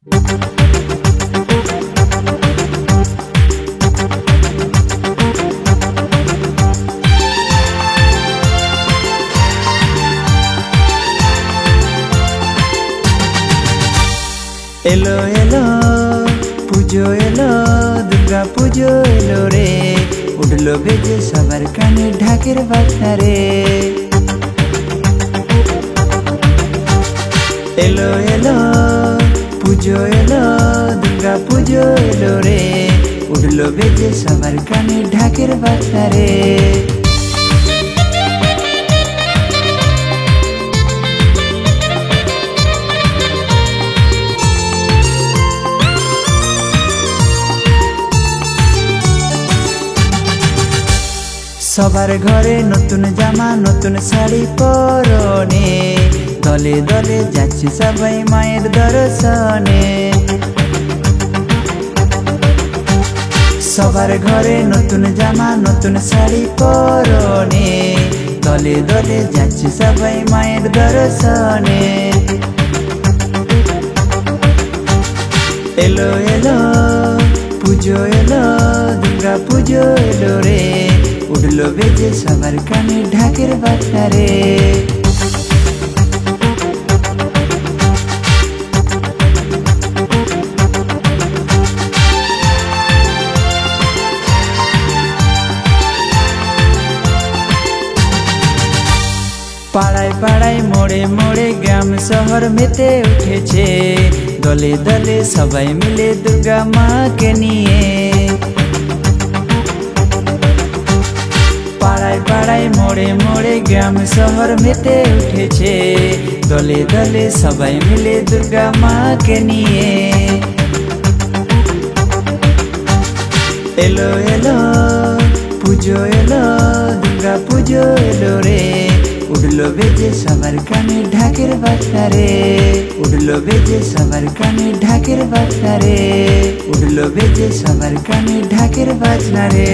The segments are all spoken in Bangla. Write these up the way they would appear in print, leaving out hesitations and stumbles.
এলো এলো পুজো এলো দুর্গা পুজো এলো রে, উঠলো বেজে সবার কানে ঢাকের বাজনা রে। এলো এলো পুজো এলো দুর্গা পুজো এলো রে, উঠলো বেজে সবার কানে ঢাকের বাজনা রে। সবার ঘরে নতুন জামা নতুন শাড়ি পরনে, দলে দলে যাচ্ছে সবাই মায়ের দর্শনে। সবার ঘরে নতুন জামা নতুন শাড়ি পরনে, দলে দলে যাচ্ছে সবাই মায়ের দর্শনে। এলো এলো পুজো এলো দুর্গা পুজো এলো রে, উঠলো বেজে সবার কানে ঢাকের বাজনা রে। পাড়ায় পাড়ায় মোড়ে মোড়ে গ্রাম শহর মেতে উঠেছে, দলে দলে সবাই মিলে দুর্গা মাকে নিয়ে। পাড়ায় পাড়ায় মোড়ে মোড়ে গ্রাম শহর মেতে উঠেছে, দলে দলে সবাই মিলে দুর্গা মাকে নিয়ে। এলো এলো পুজো এলো দুর্গা পুজো এলো রে, উঠলো বেজে সবার কানে ঢাকের বাজনা রে। উঠলো বেজে সবার কানে ঢাকের বাজনা রে, উঠলো বেজে সবার কানে ঢাকের বাজনা রে।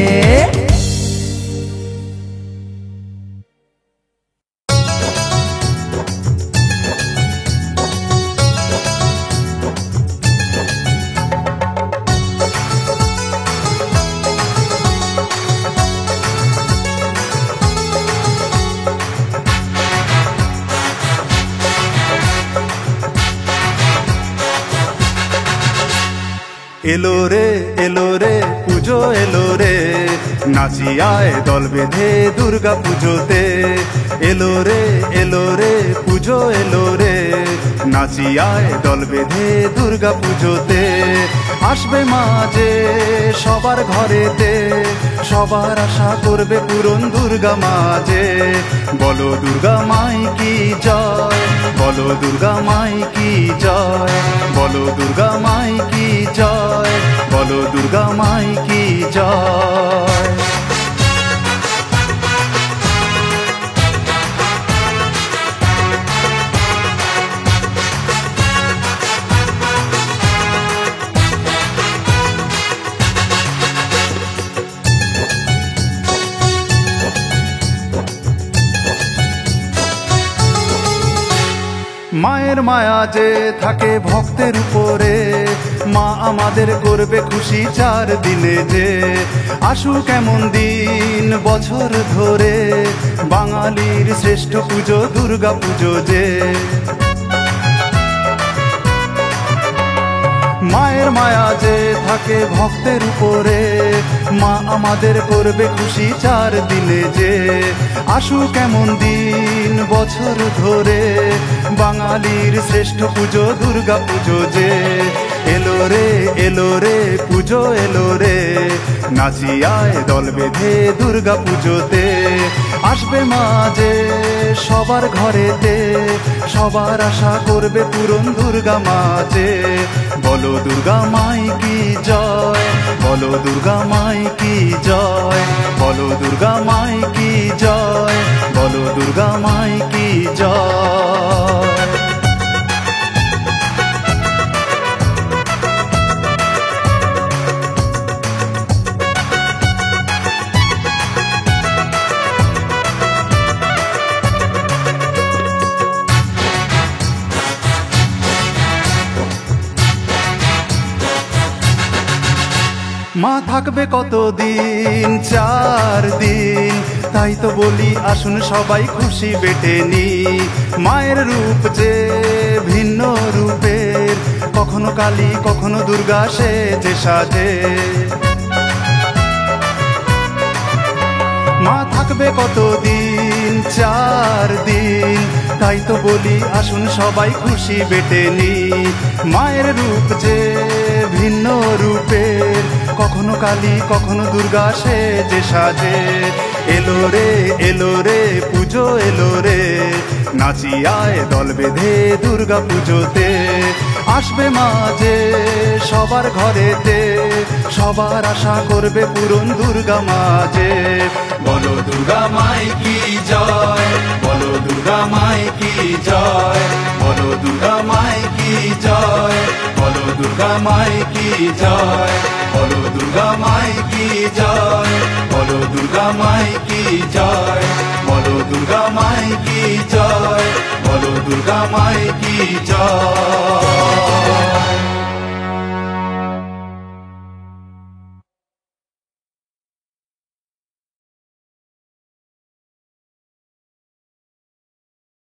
এলো রে পুজো এলো রে, নাচি আয় দল বেঁধে দুর্গা পুজোতে। এলো রে পুজো এলো রে, নাচি আয় দল বেঁধে দুর্গা পুজোতে। আসবে মাঝে সবার ঘরেতে, সবার আশা করবে পূরণ দুর্গা মাঝে। বলো দুর্গা মাই কি জয়, বলো দুর্গা মাই কি জয়, বলো দুর্গা মাই কি জয়, বলো দুর্গা মাই কি জয়। মায়ের মায়া যে থাকে ভক্তের উপরে, মা আমাদের করবে খুশি 4 দিনে যে। আসুক এমন দিন বছর ধরে, বাঙালির শ্রেষ্ঠ পুজো দুর্গা পুজো যে। মায়ের মায়া যে থাকে ভক্তের উপরে, মা আমাদের করবে খুশি 4 দিনে যে। আসুক এমন দিন বছর ধরে, বাঙালির শ্রেষ্ঠ পুজো দুর্গা পুজো যে। এলো রে পুজো এলো রে, নাচি আয় দল বেঁধে দুর্গা পুজোতে। আসবে মাঝে সবার ঘরেতে, সবার আশা করবে পূরণ দুর্গা মাঝে। বলো দুর্গা মাই কি জয়, বলো দুর্গা মাই কি জয়, বলো দুর্গা মাই কি জয়, বলো দুর্গা মাই কি জয়। মা থাকবে কতদিন, 4 দিন, তাই তো বলি আসুন সবাই খুশি বেটে নি। মায়ের রূপ যে ভিন্ন রূপের, কখনো কালী কখনো দুর্গা সেজে সাজে। মা থাকবে কতদিন, 4 দিন, তাই তো বলি আসুন সবাই খুশি বেটে নি। মায়ের রূপ যে ভিন্ন রূপের, কখনো কালী কখনো দুর্গা সেজে সাজে। এলো রে পুজো এলো রে, নাচি আয় দল বেঁধে দুর্গা পুজোতে। আসবে মাঝে সবার ঘরেতে, সবার আশা করবে পূরণ দুর্গা মাঝে। বলো দুর্গা মাই কি জয়, বলো দুর্গা মাই কি জয়, বলো দুর্গা মাই কি জয়, বলো দুর্গা মাই কি জয়, বলো দুর্গা মাই কি জয়, বলো দুর্গা মাই কি জয়, বলো দুর্গা মাই কি জয়, বলো দুর্গা মাই কি জয়।